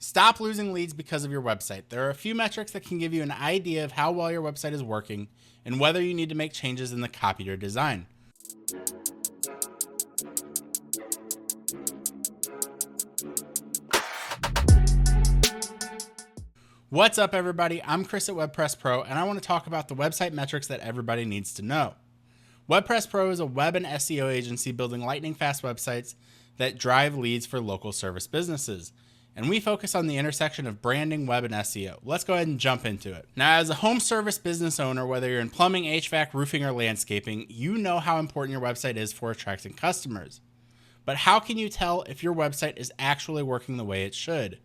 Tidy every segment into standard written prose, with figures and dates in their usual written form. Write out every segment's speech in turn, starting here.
Stop losing leads because of your website. There are a few metrics that can give you an idea of how well your website is working and whether you need to make changes in the copy or design. What's up, everybody? I'm Chris at WordPress Pro, and I want to talk about the website metrics that everybody needs to know. WordPress Pro is a web and SEO agency building lightning fast websites that drive leads for local service businesses. And we focus on the intersection of branding, web, and SEO. Let's go ahead and jump into it. Now, as a home service business owner, whether you're in plumbing, HVAC, roofing, or landscaping, you know how important your website is for attracting customers. But how can you tell if your website is actually working the way it should?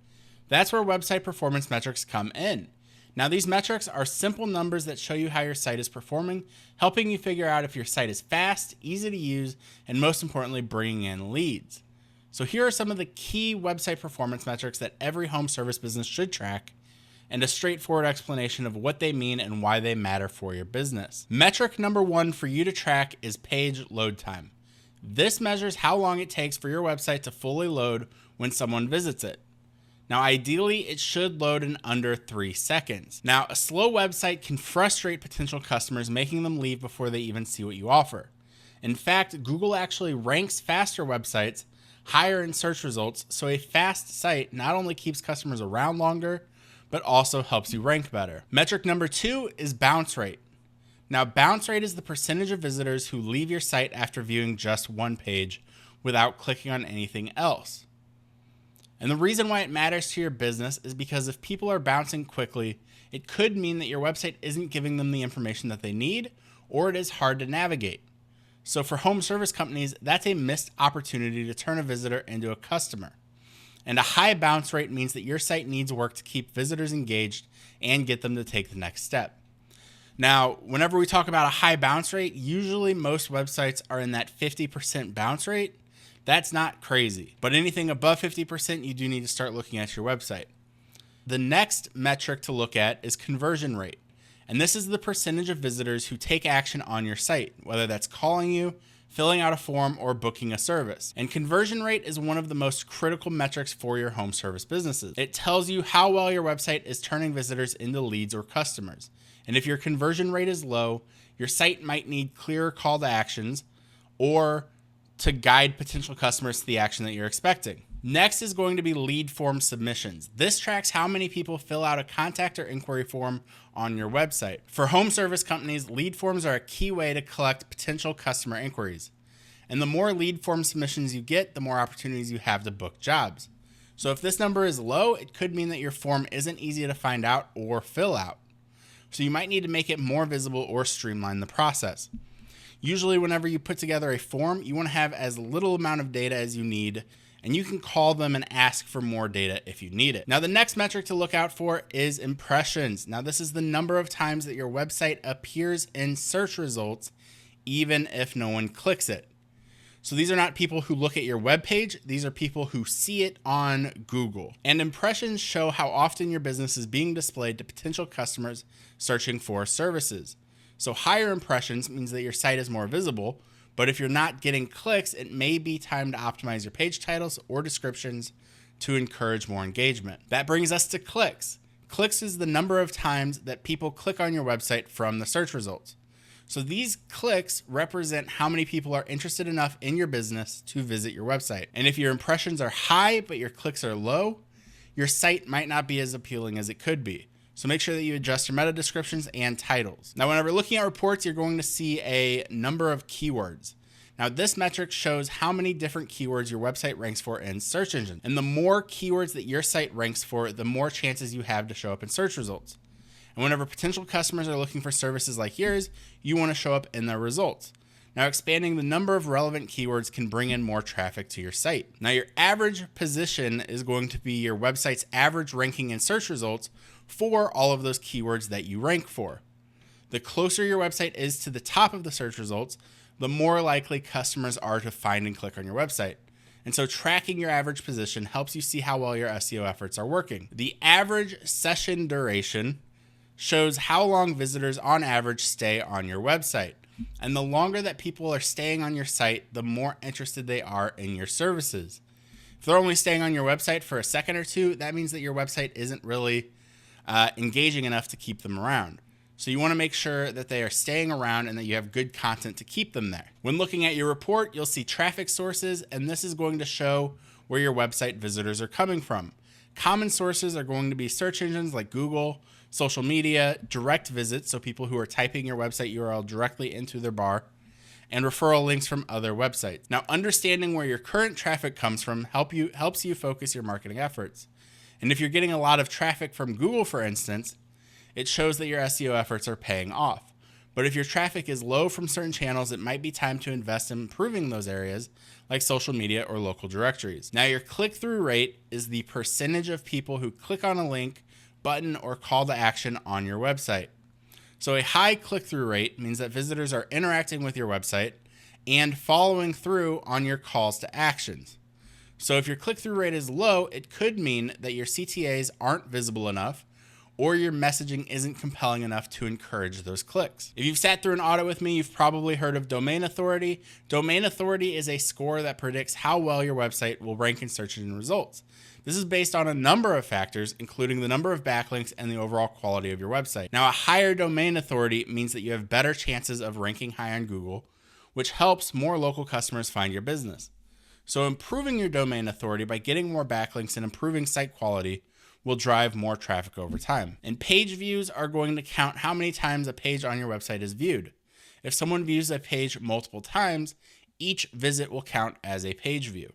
That's where website performance metrics come in. Now, these metrics are simple numbers that show you how your site is performing, helping you figure out if your site is fast, easy to use, and most importantly, bringing in leads. So here are some of the key website performance metrics that every home service business should track, and a straightforward explanation of what they mean and why they matter for your business. Metric number one for you to track is page load time. This measures how long it takes for your website to fully load when someone visits it. Now, ideally, it should load in under 3 seconds. Now, a slow website can frustrate potential customers, making them leave before they even see what you offer. In fact, Google actually ranks faster websites higher in search results, so a fast site not only keeps customers around longer, but also helps you rank better. Metric number 2 is bounce rate. Now, bounce rate is the percentage of visitors who leave your site after viewing just one page without clicking on anything else. And the reason why it matters to your business is because if people are bouncing quickly, it could mean that your website isn't giving them the information that they need, or it is hard to navigate. So for home service companies, that's a missed opportunity to turn a visitor into a customer. And a high bounce rate means that your site needs work to keep visitors engaged and get them to take the next step. Now, whenever we talk about a high bounce rate, usually most websites are in that 50% bounce rate. That's not crazy, but anything above 50%, you do need to start looking at your website. The next metric to look at is conversion rate. And this is the percentage of visitors who take action on your site, whether that's calling you, filling out a form, or booking a service. And conversion rate is one of the most critical metrics for your home service businesses. It tells you how well your website is turning visitors into leads or customers. And if your conversion rate is low, your site might need clearer call to actions or to guide potential customers to the action that you're expecting. Next is going to be lead form submissions. This tracks how many people fill out a contact or inquiry form on your website. For home service companies, lead forms are a key way to collect potential customer inquiries. And the more lead form submissions you get, the more opportunities you have to book jobs. So if this number is low, it could mean that your form isn't easy to find out or fill out. So you might need to make it more visible or streamline the process. Usually whenever you put together a form, you want to have as little amount of data as you need, and you can call them and ask for more data if you need it. Now, the next metric to look out for is impressions. Now, this is the number of times that your website appears in search results, even if no one clicks it. So these are not people who look at your web page. These are people who see it on Google. And impressions show how often your business is being displayed to potential customers searching for services. So higher impressions means that your site is more visible, but if you're not getting clicks, it may be time to optimize your page titles or descriptions to encourage more engagement. That brings us to clicks. Clicks is the number of times that people click on your website from the search results. So these clicks represent how many people are interested enough in your business to visit your website. And if your impressions are high, but your clicks are low, your site might not be as appealing as it could be. So make sure that you adjust your meta descriptions and titles. Now, whenever looking at reports, you're going to see a number of keywords. Now, this metric shows how many different keywords your website ranks for in search engines. And the more keywords that your site ranks for, the more chances you have to show up in search results. And whenever potential customers are looking for services like yours, you want to show up in their results. Now, expanding the number of relevant keywords can bring in more traffic to your site. Now, your average position is going to be your website's average ranking in search results for all of those keywords that you rank for. The closer your website is to the top of the search results, the more likely customers are to find and click on your website. And so tracking your average position helps you see how well your SEO efforts are working. The average session duration shows how long visitors on average stay on your website. And the longer that people are staying on your site, the more interested they are in your services. If they're only staying on your website for a second or two, that means that your website isn't really engaging enough to keep them around. So you want to make sure that they are staying around and that you have good content to keep them there. When looking at your report, you'll see traffic sources, and this is going to show where your website visitors are coming from. Common sources are going to be search engines like Google, social media, direct visits, so people who are typing your website URL directly into their bar, and referral links from other websites. Now, understanding where your current traffic comes from helps you focus your marketing efforts. And if you're getting a lot of traffic from Google, for instance, it shows that your SEO efforts are paying off. But if your traffic is low from certain channels, it might be time to invest in improving those areas like social media or local directories. Now, your click-through rate is the percentage of people who click on a link, button, or call to action on your website. So a high click-through rate means that visitors are interacting with your website and following through on your calls to actions. So if your click-through rate is low, it could mean that your CTAs aren't visible enough, or your messaging isn't compelling enough to encourage those clicks. If you've sat through an audit with me, you've probably heard of domain authority. Domain authority is a score that predicts how well your website will rank in search engine results. This is based on a number of factors, including the number of backlinks and the overall quality of your website. Now, a higher domain authority means that you have better chances of ranking high on Google, which helps more local customers find your business. So improving your domain authority by getting more backlinks and improving site quality will drive more traffic over time. And page views are going to count how many times a page on your website is viewed. If someone views a page multiple times, each visit will count as a page view.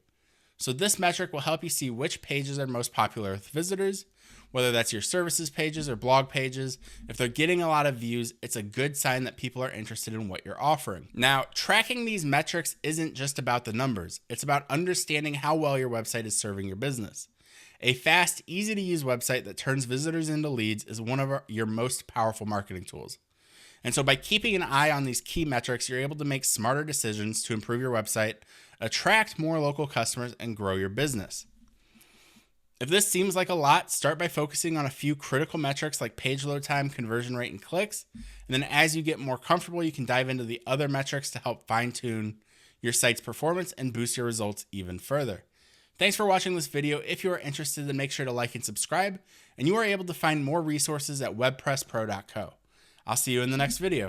So this metric will help you see which pages are most popular with visitors, whether that's your services pages or blog pages. If they're getting a lot of views, it's a good sign that people are interested in what you're offering. Now, tracking these metrics isn't just about the numbers. It's about understanding how well your website is serving your business. A fast, easy-to-use website that turns visitors into leads is one of your most powerful marketing tools. And so by keeping an eye on these key metrics, you're able to make smarter decisions to improve your website, attract more local customers, and grow your business. If this seems like a lot, start by focusing on a few critical metrics like page load time, conversion rate, and clicks. And then as you get more comfortable, you can dive into the other metrics to help fine-tune your site's performance and boost your results even further. Thanks for watching this video. If you are interested, then make sure to like and subscribe, and you are able to find more resources at webpresspro.co. I'll see you in the next video.